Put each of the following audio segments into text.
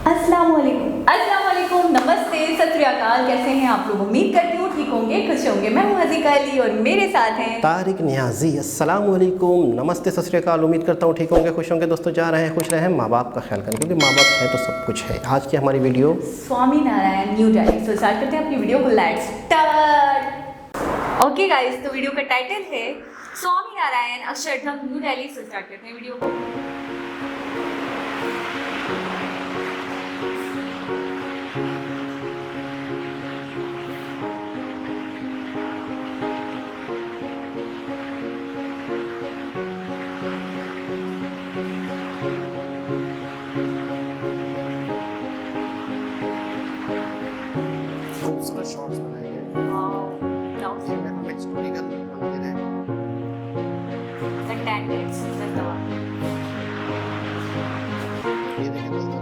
अस्सलाम वालेकुम, नमस्ते, सत श्री अकाल। कैसे हैं आप लोग? उम्मीद करती हूँ ठीक होंगे, खुश होंगे। मैं हूँ हज़ीका अली और मेरे साथ हैं तारिक नियाजी। अस्सलाम वालेकुम, नमस्ते, सत श्री अकाल। उम्मीद करता हूँ ठीक होंगे, खुश होंगे। दोस्तों जा रहे हैं खुश रहें, माँ बाप का ख्याल करें, क्योंकि माँ बाप है तो सब कुछ है। आज की हमारी वीडियो स्वामी नारायण न्यू दिल्ली। तो स्टार्ट करते हैं अपनी वीडियो को। Let's start. ओके गाइस, तो वीडियो का टाइटल है स्वामी नारायण अक्षरधाम न्यू दिल्ली। से स्टार्ट करते हैं वीडियो को। खूबसूरत शॉट्स बनाए गए। हिस्टोरिकल मंदिर है। ये देखें दोस्तों,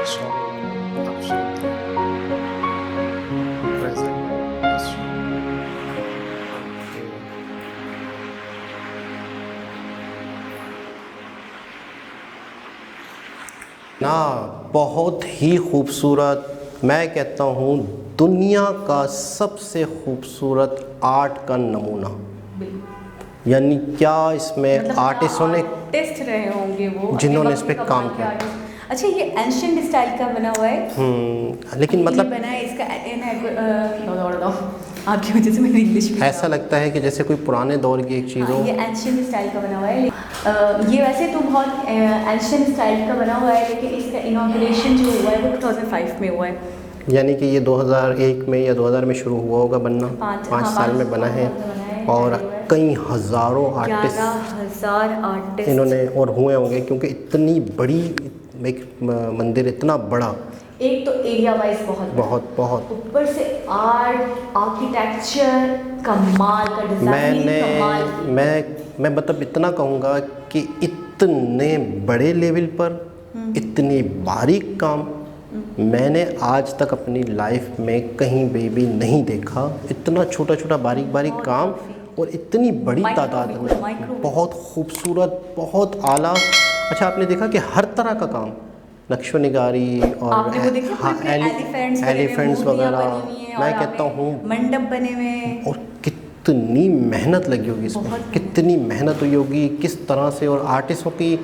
स्वामी अक्षरधाम प्रेजेंट ना, बहुत ही खूबसूरत, मैं कहता हूँ दुनिया का सबसे खूबसूरत आर्ट का नमूना। यानी क्या इसमें मतलब आर्टिस्टों ने टेस्ट रहे होंगे वो जिन्होंने अपने इस पे वक्त के काम कमाल के किया। artist। अच्छा, ये एंशिएंट स्टाइल का बना हुआ है, लेकिन ये मतलब बना है इसका दो आपकी वजह से मेरी इंग्लिश भी ऐसा लगता है कि जैसे कोई पुराने दौर की एक चीज़ हो। ये एंशिएंट स्टाइल का बना हुआ है। ये वैसे तो बहुत एंशिएंट स्टाइल का बना हुआ है, लेकिन इसका इनॉग्रेशन जो हुआ है वो 2005 में हुआ है। यानी कि ये 2001 में या 2000 में शुरू हुआ होगा बनना, 5 साल में बना है। और कई हज़ारों आर्टिस्ट 11,000 आर्टिस्ट इन्होंने और हुए होंगे, क्योंकि इतनी बड़ी एक मंदिर, इतना बड़ा, एक तो एरिया वाइज बहुत बहुत ऊपर से आर्ट आर्किटेक्चर कमाल का डिजाइन कमाल की। मैं मतलब इतना कहूँगा कि इतने बड़े लेवल पर इतनी बारीक काम मैंने आज तक अपनी लाइफ में कहीं भी नहीं देखा। इतना छोटा छोटा बारीक बारीक काम और इतनी बड़ी तादाद में, बहुत खूबसूरत, बहुत आला। अच्छा, आपने देखा कि हर तरह का काम, नक्शो निगारी और एलिफेंट्स वगैरह, मैं कहता हूँ मंडप बने हुए हैं। और कितनी मेहनत लगी होगी इसमें, कितनी मेहनत हुई होगी, किस तरह से। और आर्टिस्टों की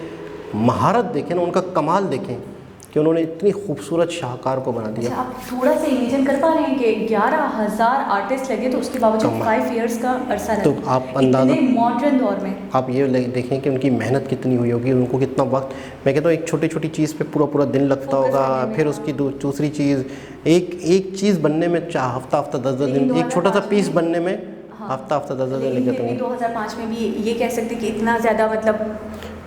महारत देखें ना, उनका कमाल देखें कि उन्होंने इतनी खूबसूरत शाहकार को बना दिया। अच्छा, आप थोड़ा सा इमेजिन कर पा रहे हैं कि 11,000 आर्टिस्ट लगे, तो उसके बावजूद 5 इयर्स का अरसा लगा। तो आप अंदाज़ा, इतने मॉडर्न दौर में आप ये देखें कि उनकी मेहनत कितनी हुई होगी, उनको कितना वक्त। मैं कहता हूँ एक छोटी छोटी चीज़ पे पूरा पूरा दिन लगता होगा, फिर उसकी दूसरी चीज़, एक चीज़ बनने में हफ्ता 10 दिन, एक छोटा सा पीस बनने में हफ्ता 10 दिन लग जाते हैं। 2005 में भी ये कह सकते कि इतना ज़्यादा मतलब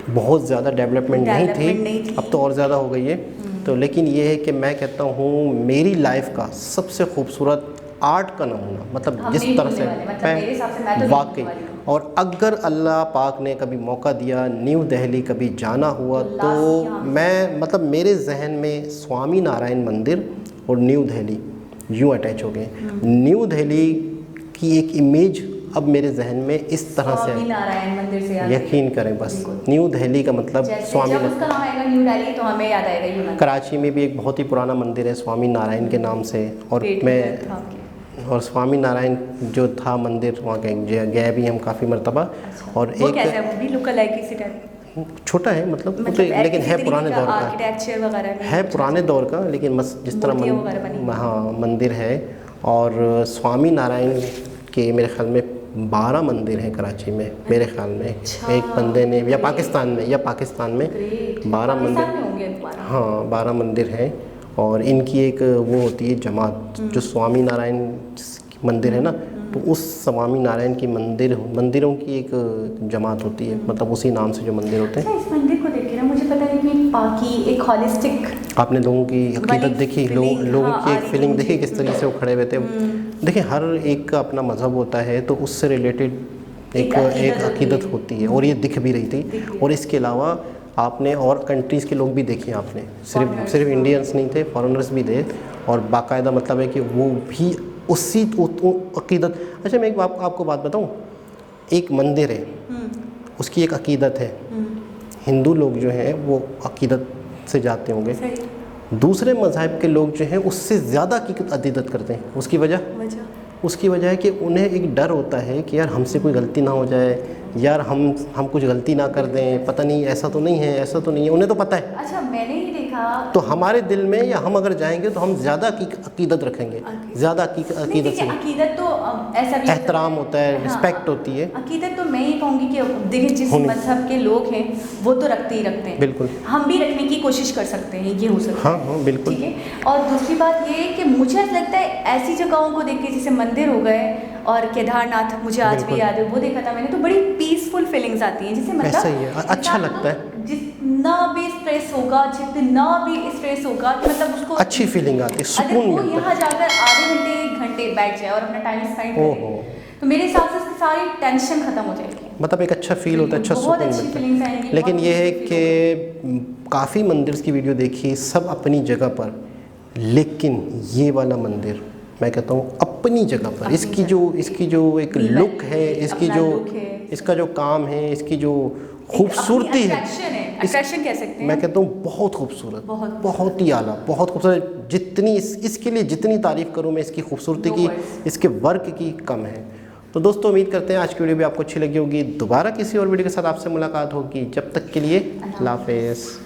बहुत ज़्यादा डेवलपमेंट नहीं थी, अब तो और ज़्यादा हो गई है। तो लेकिन ये है कि मैं कहता हूँ मेरी लाइफ का सबसे खूबसूरत आर्ट का नमूना, मतलब जिस तरह से मैं वाकई। और अगर अल्लाह पाक ने कभी मौका दिया, न्यू दिल्ली कभी जाना हुआ, तो मैं मतलब मेरे जहन में स्वामी नारायण मंदिर और न्यू दिल्ली यूँ अटैच हो गए। न्यू दिल्ली की एक इमेज अब मेरे जहन में इस तरह से स्वामी नारायण मंदिर से यकीन करें, बस न्यू दिल्ली का मतलब स्वामी, जब उसका नाम आएगा न्यू दिल्ली तो हमें याद आएगा ये मंदिर। कराची में भी एक बहुत ही पुराना मंदिर है स्वामी नारायण के नाम से। और स्वामी नारायण जो था मंदिर, वहाँ गए भी हम काफ़ी मरतबा। और वो एक कैसा है, वो भी लुक लाइक इसी टाइप छोटा है, मतलब लेकिन है पुराने दौर का, आर्किटेक्चर वगैरह है पुराने दौर का, लेकिन बस जिस तरह हाँ मंदिर है। और स्वामी नारायण के मेरे ख्याल में 12 मंदिर हैं कराची में, मेरे ख्याल में। एक बंदे ने या पाकिस्तान में 12 मंदिर, हाँ 12 मंदिर हैं। और इनकी एक वो होती है जमात, जो स्वामी नारायण मंदिर है ना, तो उस स्वामी नारायण की मंदिरों की एक जमात होती है, मतलब उसी नाम से जो मंदिर होते हैं। इस मंदिर को देख के ना मुझे पता है कि एक पाकी, एक हॉलिस्टिक, आपने लोगों की अकीदत देखी, लोगों की एक फीलिंग देखी, किस तरीके से वो खड़े हुए थे। देखिए, हर एक का अपना मज़हब होता है, तो उससे रिलेटेड एक अकीदत होती है, और ये दिख भी रही थी। और इसके अलावा आपने और कंट्रीज़ के लोग भी देखे, आपने सिर्फ इंडियंस नहीं थे, फॉरेनर्स भी थे। और बाकायदा मतलब है कि वो भी उसी अकीदत। अच्छा, मैं एक आपको बात बताऊँ, एक मंदिर है, उसकी एक अकीदत है। हिंदू लोग जो हैं वो अकीदत से जाते होंगे, दूसरे मज़हब के लोग जो हैं उससे ज़्यादा अकीदत करते हैं। उसकी वजह है कि उन्हें एक डर होता है कि यार हमसे कोई गलती ना हो जाए, यार हम कुछ गलती ना कर दें, पता नहीं ऐसा तो नहीं है, उन्हें तो पता है। अच्छा, मैंने ही देखा, तो हमारे दिल में या हम अगर जाएंगे तो हम ज़्यादा अकीदत रखेंगे, ज़्यादा अकीदत से अकीदत तो ऐसा भी एहतराम होता है, रिस्पेक्ट होती है। अकीदत तो मैं ही कहूँगी कि देखिए जिस मजहब के लोग हैं वो तो रखते ही रखते हैं, बिल्कुल, हम भी रखने की कोशिश कर सकते हैं, ये हो सकता है। हाँ बिल्कुल, ठीक है। और दूसरी बात ये है कि मुझे लगता है ऐसी जगहों को देख के, जैसे मंदिर हो गए और केदारनाथ, मुझे आज भी याद है, वो देखा था मैंने, तो बड़ी पीसफुल फीलिंग्स आती हैं, जिससे मतलब ऐसा ही है, अच्छा लगता है। जितना भी स्ट्रेस होगा, मतलब उसको अच्छी फीलिंग आती है, सुकून मिलता है। यहाँ जाकर आधे घंटे 1 घंटे बैठ जाए और अपना टाइम स्पेंड करे, तो मेरे हिसाब से उसकी सारी टेंशन खत्म हो जाएगी। मतलब एक अच्छा फील होता है, अच्छा बहुत सुकून अच्छी मिलता फीलिंग्स है। आएंगी, लेकिन बहुत ये है अच्छी feel कि काफ़ी मंदिर की वीडियो देखी, सब अपनी जगह पर, लेकिन ये वाला मंदिर मैं कहता हूँ अपनी जगह पर, इसकी जो एक New लुक Delhi है, इसकी अपना जो look है, इसका जो काम है, इसकी जो एक खूबसूरती है, अट्रैक्शन कह सकते हैं। मैं कहता हूँ बहुत खूबसूरत, बहुत बहुत ही आला, बहुत खूबसूरत। जितनी इसके लिए जितनी तारीफ़ करूँ मैं इसकी खूबसूरती No की, words। इसके वर्क की, कम है। तो दोस्तों उम्मीद करते हैं आज की वीडियो भी आपको अच्छी लगी होगी। दोबारा किसी और वीडियो के साथ आपसे मुलाकात होगी। जब तक के लिए अल्लाह हाफ़िज़।